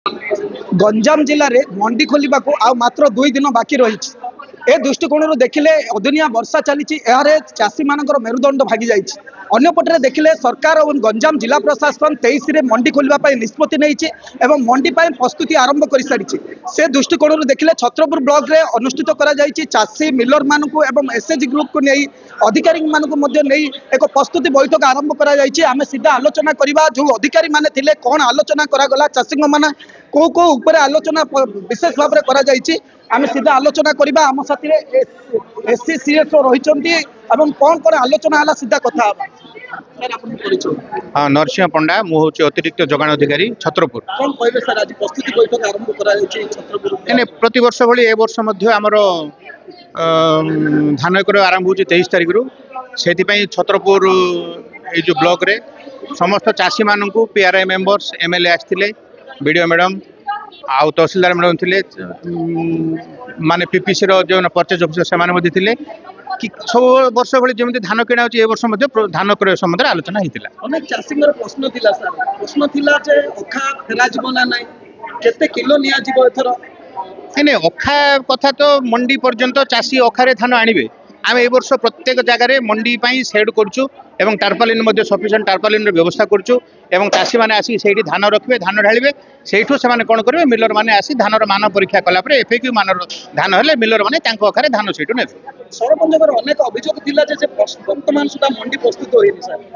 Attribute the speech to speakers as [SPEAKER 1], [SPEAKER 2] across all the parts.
[SPEAKER 1] गंजाम जिले में मंडी खोलने को मात्र 2 दिन बाकी रही ए दृष्टिकोण देखिले अदिनिया वर्षा चली चाषी मान मेरुदंड भागी जापटे देखिले सरकार और गंजाम जिला प्रशासन 23 रे मंडी खोलने निष्पत्ति नहीं मंडी प्रस्तुति आरंभ कर सारी से दृष्टिकोण देखिले छत्रपुर ब्लॉक रे अनुष्ठित करा चाषी मिलर मानक एवं एसएचजी ग्रुप को नहीं अधिकारी मानक एक प्रस्तुति बैठक आरंभ कर सीधा आलोचना करवा जो अधिकारी माने थिले कौन आलोचना करागला चाषी माने को ऊपर आलोचना विशेष भाव में करा आम सीधा आलोचना करवा आम साथी एससी सीएसओ रही कौन कौन आलोचना है सीधा कथा
[SPEAKER 2] हाँ नरसिंह पंडा मु हूँ अतिरिक्त जोगाण अधिकारी छत्रपुर।
[SPEAKER 1] कौन कहबे सर आज प्रस्तुति बैठक आरंभ करा छत्रपुर
[SPEAKER 2] प्रति वर्ष भली ए वर्ष मध्य आमर धान एकर आरंभ हो 23 तारिख रु से छत्रपुर ये जो ब्लॉक रे समस्त चाषी मानक पीआरआई मेंबर्स एमएलए आसते बीडीओ मैडम आउ तहसीलदार मैडम थे माने पीपीसी जो परचेज ऑफिसर से कि सब वर्ष भली जमी धान किणा ए वर्ष धान क्रय संबंध आलोचना होता
[SPEAKER 1] अनेक चाषी प्रश्न थिला सर प्रश्न थिला जे अखा फेरा जीव ना नाई केते किलो निया जीव एथर
[SPEAKER 2] नहीं अखा कथा तो मंडी पर्यंत चाषी अखारे धान आनिबे आम ए वर्ष प्रत्येक जगार मंडी सेड करुँ टार्पालिन सफिशिएंट टार्पालिन व्यवस्था करुँ चाषी मैंने आसिक से धान रखिए धान ढालिए से कौन करेंगे मिलर मैंने आसी धान मान परीक्षा कलापर एफएक्यू मान धान है मिलर मैंने अखारे धान से ने
[SPEAKER 1] सरपंच अनेक अभियोग वर्तमान सुधा मंडी प्रस्तुत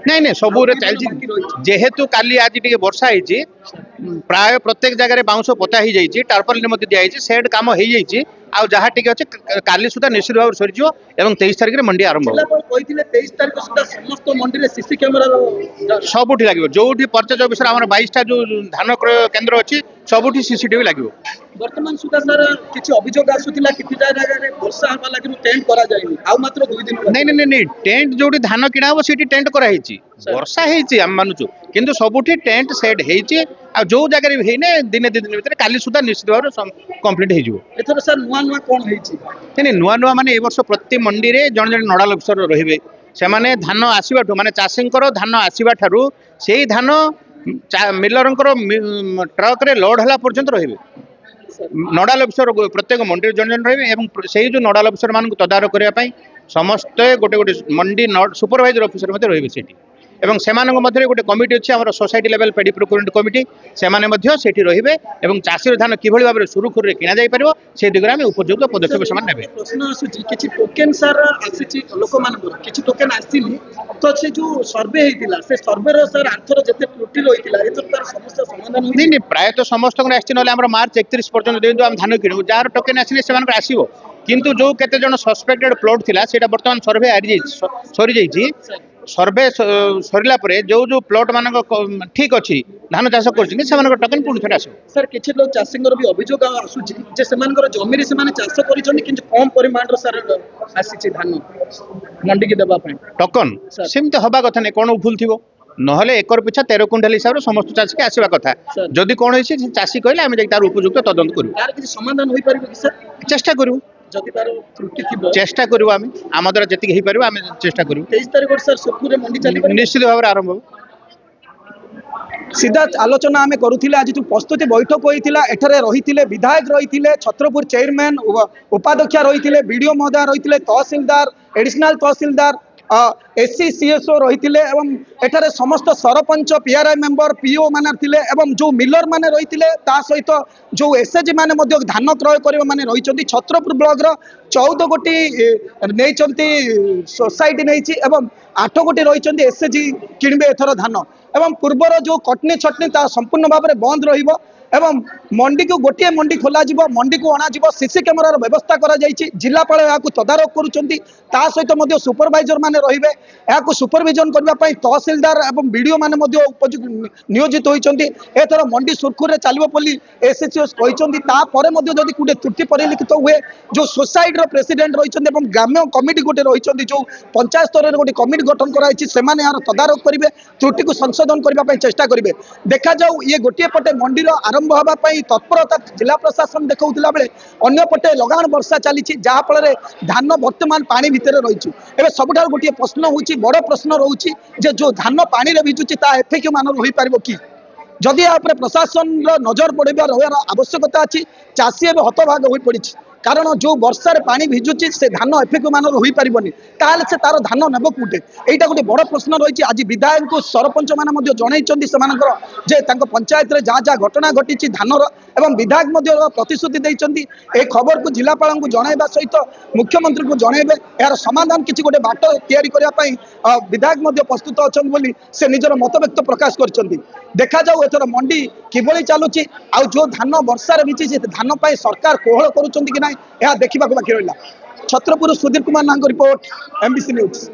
[SPEAKER 2] नहीं नहीं सब चलती जेहेतु काली आज टे वर्षा होती प्राय प्रत्येक जगह बाउंश पोता हो जाए टार्पालिन दिखाई सेड कम हो जाए आउ जहाँ टी अच्छे काली सुधा निश्चित भाव सरी 23 तारिख में मंडी आरंभ
[SPEAKER 1] 23 तारिख सुधा समस्त मंडी सीसी कैमेरा
[SPEAKER 2] सबुठी लगे जो परचेज ऑफिसर आम 22टा जो धान क्रय केन्द्र अच्छी सबुठी सीसीटीवी लगे
[SPEAKER 1] वर्तमान सुधा सर किसी अभियोग आसूला किसी जगह वर्षा हवा लगी टेंट करा जाएनी आ मात्र 2 दिन
[SPEAKER 2] नहीं नहीं नहीं टेंट जो धान किणा हम से टेंट कराई वर्षा होती आम मानुचु किंतु सबुठी टेंट सेट होती जो जगह भी है दिने 2 दिन भर काली सुधा निश्चित भाव कंप्लीट हो
[SPEAKER 1] सर नुआ नुआ कौन
[SPEAKER 2] नहीं नुआ नुआ माने ए वर्ष प्रति मंडी रे जन जन नोडाल अफिसर रहिबे से माने धान आसीबाठु माने चाषींकर धान आसीबा ठारू सेही धान मिलरंकर ट्रक रे लोड हला पर्यंत रहिबे नोडाल अफिसर प्रत्येक मंडी जन जन रहिबे एवं सेही जो नोडाल अफिसर मानक तदारख करिया पई समस्त गोटे गोटे मंडी सुपरवाइजर अफिसर मते रहिबे सेठी एवं सेमानक मध्य गोटे कमिटी अच्छी आम सोसाइटी लेवल पेडी प्रोक्योरमेंट कमिटी से रहिबे एवं चाषी धान किभली भाव सुरुखुरु किणा जाई परिबो से दिगरे आमे उपयुक्त पदक्षेप सेमान नेबे
[SPEAKER 1] प्रश्न आसुची किछि टोकन सर आसीची लोक मानकर किछि टोकन आसीली तो से जो सर्वे हेतिला से सर्वे रो सर आर्थर जते त्रुटि रहितिला एतर तार समस्या समाधान होई
[SPEAKER 2] नहीं प्राय तो समस्त को आछि नले हमर मार्च 31 पर्यंत देंदो हम धान किणु जार टोकन आसीले सेमान आसीबो किंतु जो केते जण सस्पेक्टेड प्लॉट थिला सेटा वर्तमान सर्वे आरि सरी जाइछि सर्वे सरला परे जो जो प्लॉट मानक ठीक अच्छी धान चाष कर टोकन पुणी थे आस
[SPEAKER 1] सर किसी लोग चाषी भी अभियोग आसूची जमी से चाष कर कम परिमाण सर आसी धान मंडी की देवा
[SPEAKER 2] टोकन सेमती हवा कथा नहीं कौन भूल थी नहले एकर पिछा 13 क्विंटाल हिसाब से समस्त चाषी के आसवा कथा जदि कौन होइछि चाषी कहले आम तार उपयुक्त तदंत करू
[SPEAKER 1] यार किसी समाधान होई परिबो कि सर
[SPEAKER 2] चेष्टा करू चेष्टा करू आम द्वारा जी हो पार आम चेष्टा करू
[SPEAKER 1] 23 तारिख सर सुखुरे मंडी चली
[SPEAKER 2] निश्चित भाव आरंभ हो
[SPEAKER 1] सीधा आलोचना आम करूँ आज जो प्रस्तुति बैठक होता एठारे रही विधायक रही छत्रपुर चेयरमैन उपाध्यक्ष रही बीडीओ महोदय रही तहसीलदार एडिशनल तहसीलदार एससी सीएसओ रही एठारे समस्त सरपंच पीआरआई मेंबर पीओ माने थिले एवं जो मिलर माने रही सहित जो एसएचजी माने धान क्रय करबा माने रही छत्रपुर ब्लॉक रो 14 गोटी नहीं सोसाइटी नहीं एवं 8 गोटी रही एसएचजी किणबे एथर धान एवं पूर्वर जो कटनी छटनी संपूर्ण भाव में बंद रहिबो एवं मंडी को गोटे मंडी खोल मंडी को अणा सीसी कैमेरार व्यवस्था करा जिलापाल यहाँ तदारख करुँच सहित सुपरवाइजर माने रहिबे यहाँ सुपरविजन करने तहसीलदार एवं बीडीओ माने नियोजित होती एथर मंडी सुरखुरे चलो बोली एसएचओ कहते जदि गोटे त्रुटि परिलक्षित हुए जो सोसाइटी प्रेसिडेंट रही ग्राम्य कमिटी गोटे रही जो पंचायत स्तर में गोटे कमिटी गठन कराई से यार तदारख करेंगे त्रुटि को संशोधन करने चेष्टा करेंगे देखा जाऊ ये गोटे पटे मंडीर आरंभ होगापी तत्परता जिला प्रशासन देखा बेले अंपटे लगान वर्षा चली जहाँफल धान बर्तमान पानी भितर रही है सबुठ गोटे प्रश्न हूँ बड़ प्रश्न रोचे जो धान पानी भिजुची एफएक्यू मान रही पार कि जदि या प्रशासन नजर पड़े रहार आवश्यकता अच्छी चाषी एवं हतभाग हो पड़ी कारण जो वर्षार पानी भिजुची से धान एफेक्ट मान हो पारनि ताल से तार धान नेब कूटे यहाँ गोटे बड़ प्रश्न रही आज विधायक को सरपंच मैंने जनई पंचायत में जहाँ जहाँ घटना घटी धानर एवं विधायक प्रतिश्रुति देते ए खबर को जिलापाल को जनवा सहित मुख्यमंत्री को जनइबे यार समाधान किसी गोटे बाट या विधायक प्रस्तुत अच्छा से निजर मत व्यक्त प्रकाश कर देखा जाऊ एथर मंडी किभली चलुची आ जो धान वर्षा भिजी से धान पाई सरकार कोहल करुँच कि ना यह देखा बाकी रहा छत्रपुर सुधीर कुमार नाग रिपोर्ट एमबीसी न्यूज।